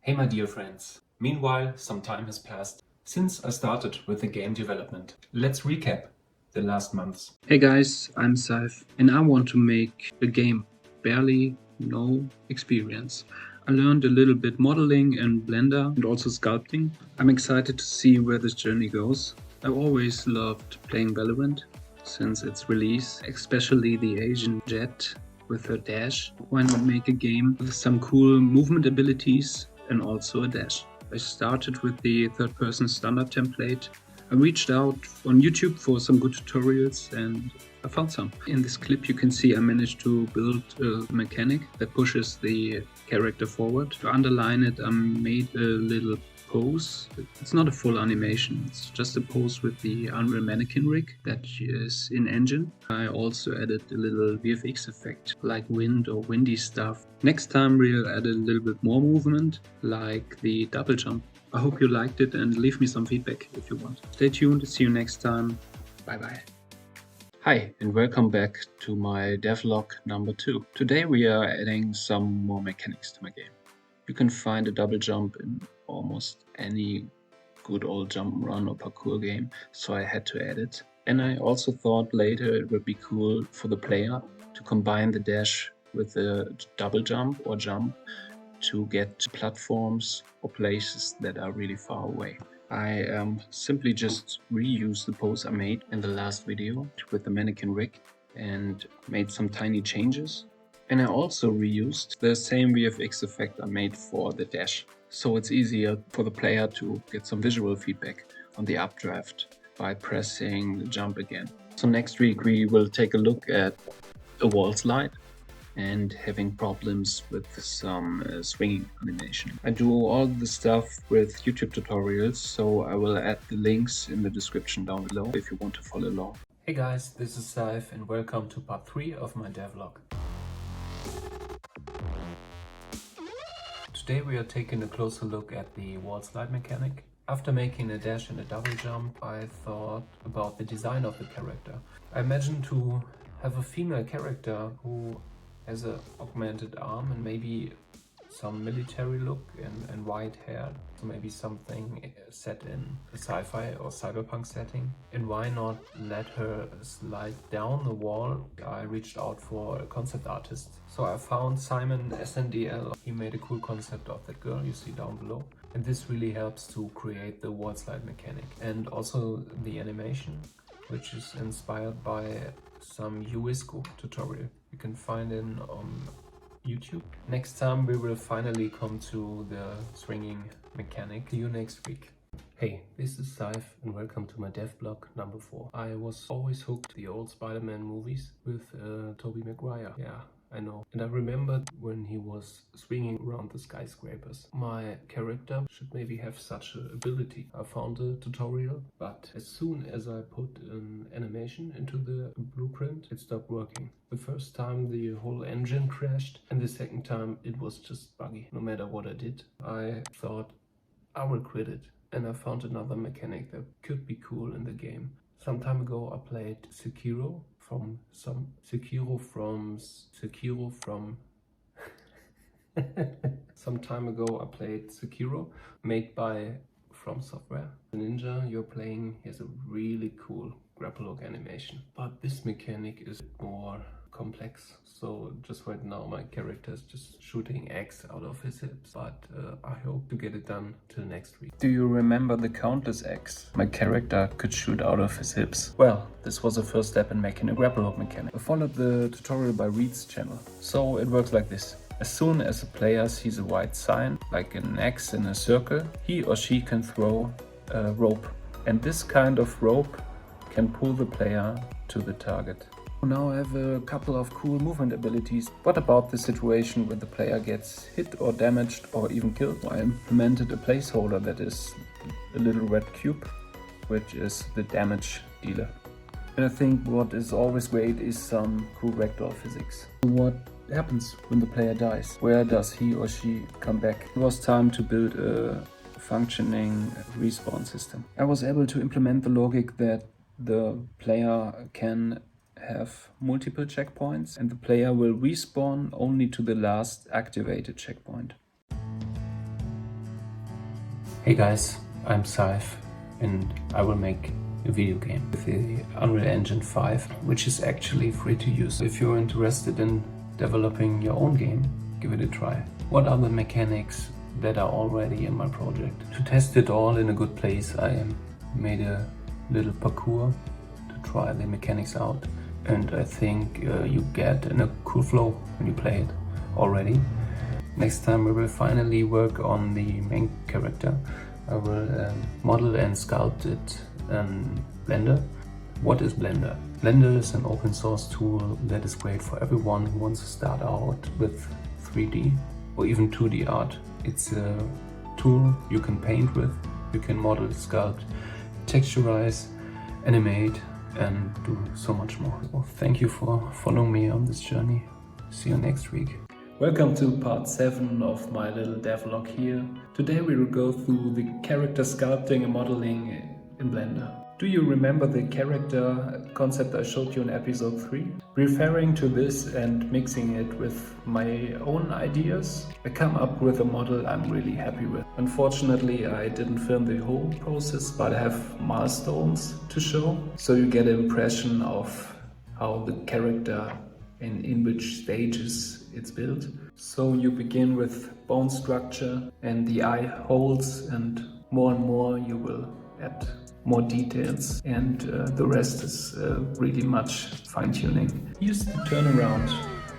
Hey my dear friends, meanwhile some time has passed since I started with the game development. Let's recap the last months. Hey guys, I'm Saif and I want to make a game. Barely no experience. I learned a little bit modeling and Blender and also sculpting. I'm excited to see where this journey goes. I always loved playing Valorant since its release, especially the Asian Jet with her dash. Why not make a game with some cool movement abilities and also a dash? I started with the third-person standard template. I reached out on YouTube for some good tutorials and I found some. In this clip you can see I managed to build a mechanic that pushes the character forward. To underline it, I made a little pose. It's not a full animation, it's just a pose with the Unreal Mannequin rig that is in engine. I also added a little VFX effect like wind or windy stuff. Next time we'll add a little bit more movement like the double jump. I hope you liked it and leave me some feedback if you want. Stay tuned, see you next time. Bye bye. Hi and welcome back to my devlog number 2. Today we are adding some more mechanics to my game. You can find a double jump in almost any good old jump run or parkour game, so I had to add it. And I also thought later it would be cool for the player to combine the dash with the double jump or jump to get to platforms or places that are really far away. I simply just reused the pose I made in the last video with the mannequin rig and made some tiny changes. And I also reused the same VFX effect I made for the dash. So it's easier for the player to get some visual feedback on the updraft by pressing the jump again. So next week we will take a look at a wall slide and having problems with some swinging animation. I do all the stuff with YouTube tutorials, so I will add the links in the description down below if you want to follow along. Hey guys, this is Saif and welcome to part 3 of my devlog. Today we are taking a closer look at the wall slide mechanic. After making a dash and a double jump, I thought about the design of the character. I imagined to have a female character who has an augmented arm and maybe some military look and white hair. So maybe something set in a sci-fi or cyberpunk setting. And why not let her slide down the wall? I reached out for a concept artist. So I found Simon SNDL. He made a cool concept of that girl you see down below. And this really helps to create the wall slide mechanic. And also the animation, which is inspired by some UISCO tutorial. You can find it on YouTube. Next time we will finally come to the swinging mechanic. See you next week. Hey, this is Saif and welcome to my devlog number 4. I was always hooked to the old Spider-Man movies with Tobey Maguire. Yeah, I know. And I remembered when he was swinging around the skyscrapers. My character should maybe have such an ability. I found a tutorial, but as soon as I put an animation into the blueprint, it stopped working. The first time the whole engine crashed and the second time it was just buggy. No matter what I did, I thought I will quit it. And I found another mechanic that could be cool in the game. Some time ago I played Sekiro from some time ago I played Sekiro, made by From Software. The ninja you're playing has a really cool grapple hook animation, but this mechanic is more complex. So just right now my character is just shooting eggs out of his hips, but I hope to get it done till next week. Do you remember the countless eggs my character could shoot out of his hips? Well, this was the first step in making a grapple hook mechanic. I followed the tutorial by Reed's channel. So it works like this. As soon as a player sees a white sign, like an X in a circle, he or she can throw a rope. And this kind of rope can pull the player to the target. Now I have a couple of cool movement abilities. What about the situation when the player gets hit or damaged or even killed? I implemented a placeholder that is a little red cube, which is the damage dealer. And I think what is always great is some cool ragdoll physics. What happens when the player dies? Where does he or she come back? It was time to build a functioning respawn system. I was able to implement the logic that the player can have multiple checkpoints and the player will respawn only to the last activated checkpoint. Hey guys, I'm Saif and I will make a video game with the Unreal Engine 5, which is actually free to use. If you're interested in developing your own game, give it a try. What are the mechanics that are already in my project? To test it all in a good place, I made a little parkour to try the mechanics out, and I think you get in a cool flow when you play it already. Next time we will finally work on the main character. I will model and sculpt it in Blender. What is Blender? Blender is an open source tool that is great for everyone who wants to start out with 3D or even 2D art. It's a tool you can paint with, you can model, sculpt, texturize, animate and do so much more. Well, thank you for following me on this journey. See you next week. Welcome to part 7 of my little devlog here. Today we will go through the character sculpting and modeling in Blender. Do you remember the character concept I showed you in episode 3? Referring to this and mixing it with my own ideas, I come up with a model I'm really happy with. Unfortunately, I didn't film the whole process, but I have milestones to show, so you get an impression of how the character and in which stages it's built. So you begin with bone structure and the eye holes, and more you will add more details, and the rest is really much fine-tuning. Here's the turnaround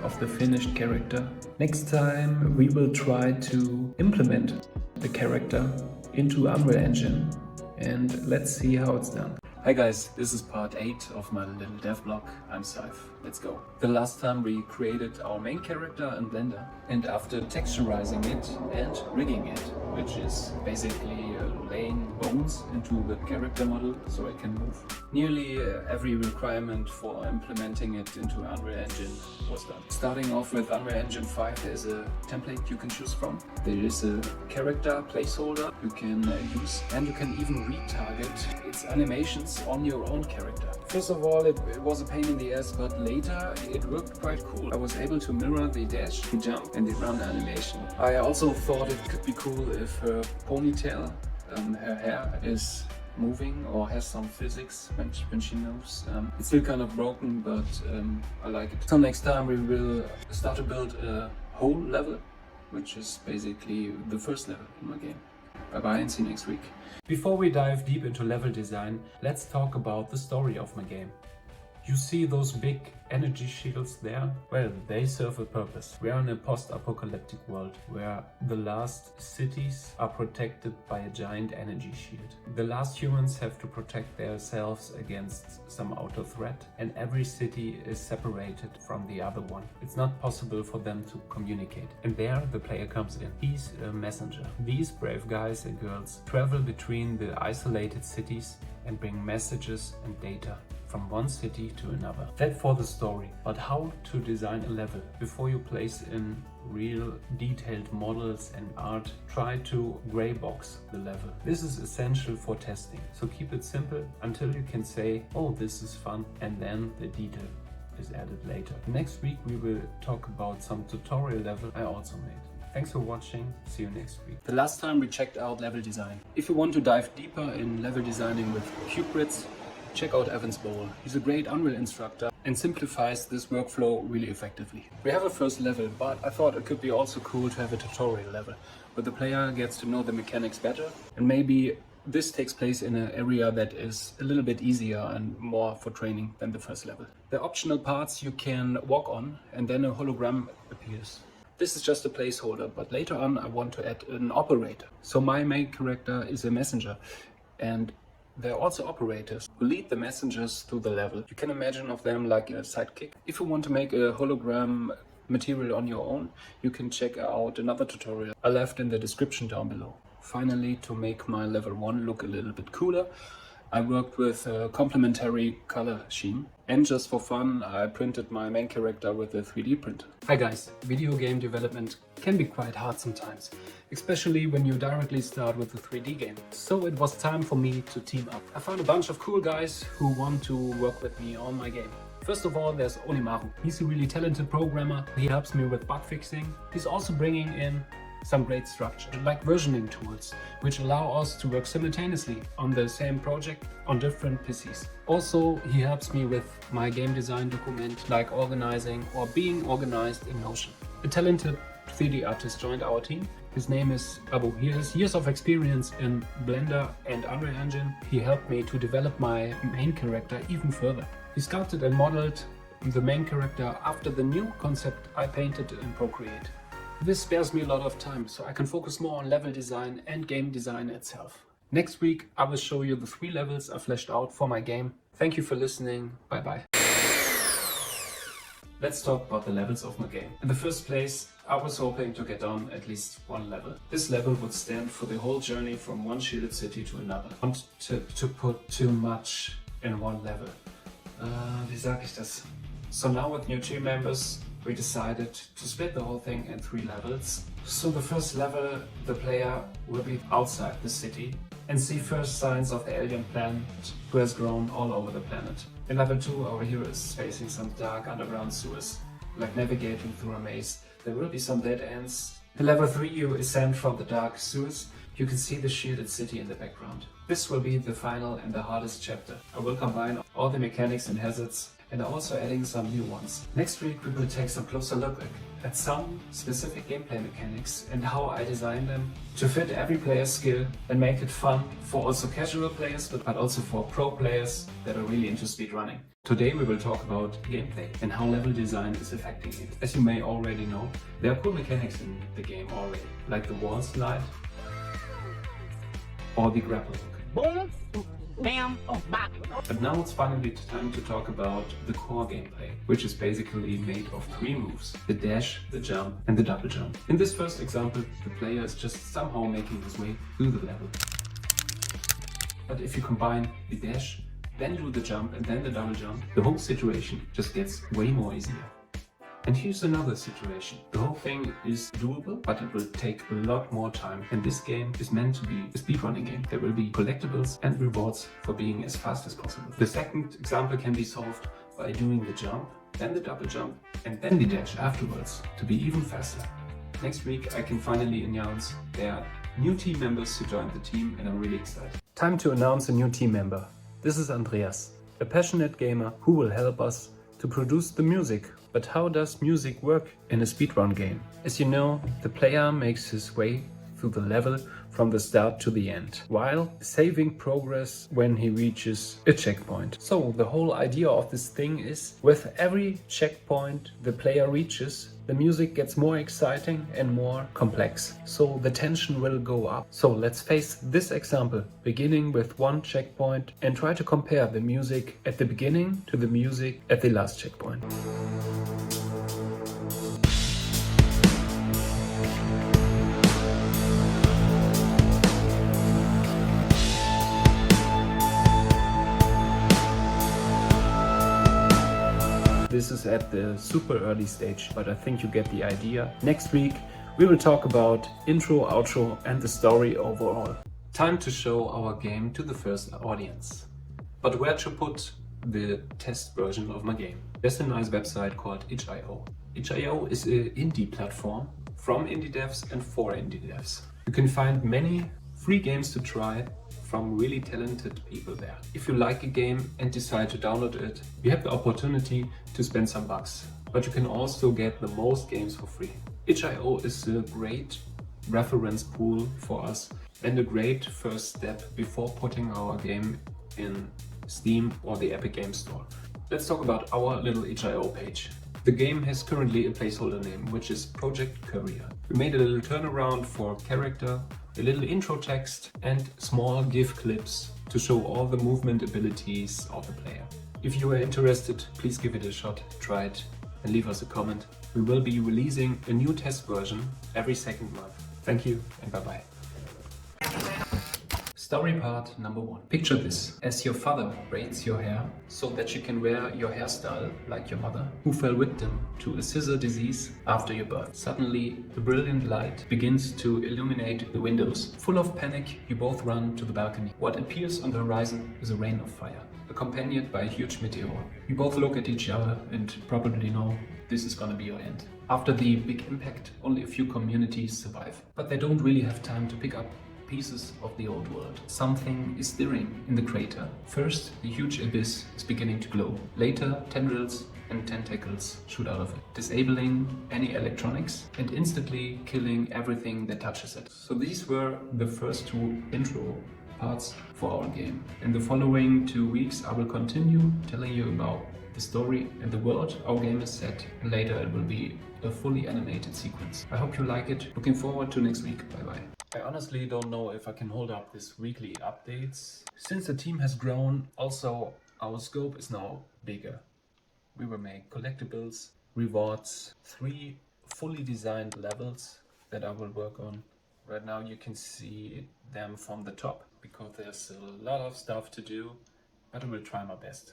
of the finished character. Next time we will try to implement the character into Unreal Engine, and let's see how it's done. Hi guys, this is part 8 of my little devlog. I'm Saif. Let's go. The last time we created our main character in Blender, and after texturizing it and rigging it, which is basically laying bones into the character model so it can move, nearly every requirement for implementing it into Unreal Engine was done. Starting off with Unreal Engine 5, there's a template you can choose from. There is a character placeholder you can use, and you can even retarget its animations on your own character. First of all, it was a pain in the ass, but later it worked quite cool. I was able to mirror the dash, the jump and the run animation. I also thought it could be cool if her ponytail, her hair is moving or has some physics when she moves. It's still kind of broken, but I like it. So next time we will start to build a whole level, which is basically the first level in my game. Bye bye and see you next week. Before we dive deep into level design, let's talk about the story of my game. You see those big energy shields there? Well, they serve a purpose. We are in a post-apocalyptic world where the last cities are protected by a giant energy shield. The last humans have to protect themselves against some outer threat, and every city is separated from the other one. It's not possible for them to communicate. And there the player comes in. He's a messenger. These brave guys and girls travel between the isolated cities and bring messages and data from one city to another. That for the story. But how to design a level? Before you place in real detailed models and art, try to gray box the level. This is essential for testing. So keep it simple until you can say, oh, this is fun, and then the detail is added later. Next week we will talk about some tutorial level I also made. Thanks for watching, see you next week. The last time we checked out level design. If you want to dive deeper in level designing with cube grids, check out Evan's Bowl. He's a great Unreal instructor and simplifies this workflow really effectively. We have a first level, but I thought it could be also cool to have a tutorial level where the player gets to know the mechanics better, and maybe this takes place in an area that is a little bit easier and more for training than the first level. The optional parts you can walk on, and then a hologram appears. This is just a placeholder, but later on I want to add an operator. So my main character is a messenger, and there are also operators who lead the messengers through the level. You can imagine of them like a sidekick. If you want to make a hologram material on your own, you can check out another tutorial I left in the description down below. Finally, to make my level 1 look a little bit cooler, I worked with a complementary color scheme. And just for fun, I printed my main character with a 3D printer. Hi guys, video game development can be quite hard sometimes, especially when you directly start with a 3D game. So it was time for me to team up. I found a bunch of cool guys who want to work with me on my game. First of all, there's Onimaru. He's a really talented programmer. He helps me with bug fixing. He's also bringing in some great structure, like versioning tools, which allow us to work simultaneously on the same project on different PCs. Also, he helps me with my game design document, like organizing or being organized in Notion. A talented 3D artist joined our team. His name is Abu. He has years of experience in Blender and Unreal Engine. He helped me to develop my main character even further. He sculpted and modeled the main character after the new concept I painted in Procreate. This spares me a lot of time, so I can focus more on level design and game design itself. Next week, I will show you the 3 levels I fleshed out for my game. Thank you for listening. Bye bye. Let's talk about the levels of my game. In the first place, I was hoping to get on at least 1 level. This level would stand for the whole journey from one shielded city to another. I don't want to put too much in 1 level. Wie sag ich das? So now with new team members, we decided to split the whole thing in 3 levels. So the first level, the player will be outside the city and see first signs of the alien planet who has grown all over the planet. In level 2, our hero is facing some dark underground sewers, like navigating through a maze. There will be some dead ends. In level 3, you ascend from the dark sewers. You can see the shielded city in the background. This will be the final and the hardest chapter. I will combine all the mechanics and hazards and also adding some new ones. Next week we will take some closer look at some specific gameplay mechanics and how I design them to fit every player's skill and make it fun for also casual players but also for pro players that are really into speedrunning. Today we will talk about gameplay and how level design is affecting it. As you may already know, there are cool mechanics in the game already, like the wall slide or the grapple hook. Boom, bam, oh, bop. But now it's finally time to talk about the core gameplay, which is basically made of 3 moves: the dash, the jump and the double jump. In this first example, the player is just somehow making his way through the level. But if you combine the dash, then do the jump and then the double jump, the whole situation just gets way more easier. And here's another situation. The whole thing is doable, but it will take a lot more time. And this game is meant to be a speedrunning game. There will be collectibles and rewards for being as fast as possible. The second example can be solved by doing the jump, then the double jump, and then the dash afterwards to be even faster. Next week I can finally announce there are new team members who joined the team and I'm really excited. Time to announce a new team member. This is Andreas, a passionate gamer who will help us to produce the music. But how does music work in a speedrun game? As you know, the player makes his way through the level from the start to the end, while saving progress when he reaches a checkpoint. So the whole idea of this thing is, with every checkpoint the player reaches, the music gets more exciting and more complex. So the tension will go up. So let's face this example, beginning with one checkpoint and try to compare the music at the beginning to the music at the last checkpoint. This is at the super early stage, but I think you get the idea. Next week we will talk about intro, outro and the story overall. Time to show our game to the first audience. But where to put the test version of my game? There's a nice website called itch.io. Itch.io is an indie platform from indie devs and for indie devs. You can find many free games to try from really talented people there. If you like a game and decide to download it, you have the opportunity to spend some bucks. But you can also get the most games for free. Itch.io is a great reference pool for us and a great first step before putting our game in Steam or the Epic Games Store. Let's talk about our little itch.io page. The game has currently a placeholder name, which is Project Courier. We made a little turnaround for character, a little intro text and small GIF clips to show all the movement abilities of the player. If you are interested, please give it a shot, try it and leave us a comment. We will be releasing a new test version every second month. Thank you and bye bye. Story part number 1. Picture this. As your father braids your hair so that you can wear your hairstyle like your mother, who fell victim to a scissor disease after your birth. Suddenly, a brilliant light begins to illuminate the windows. Full of panic, you both run to the balcony. What appears on the horizon is a rain of fire, accompanied by a huge meteor. You both look at each other and probably know this is gonna be your end. After the big impact, only a few communities survive, but they don't really have time to pick up pieces of the old world. Something is stirring in the crater. First, the huge abyss is beginning to glow. Later, tendrils and tentacles shoot out of it, disabling any electronics and instantly killing everything that touches it. So these were the first two intro parts for our game. In the following 2 weeks, I will continue telling you about the story and the world our game is set, and later it will be a fully animated sequence. I hope you like it. Looking forward to next week. Bye bye. I honestly don't know if I can hold up this weekly updates. Since the team has grown, also our scope is now bigger. We will make collectibles, rewards, 3 fully designed levels that I will work on. Right now you can see them from the top because there's a lot of stuff to do, but I will try my best.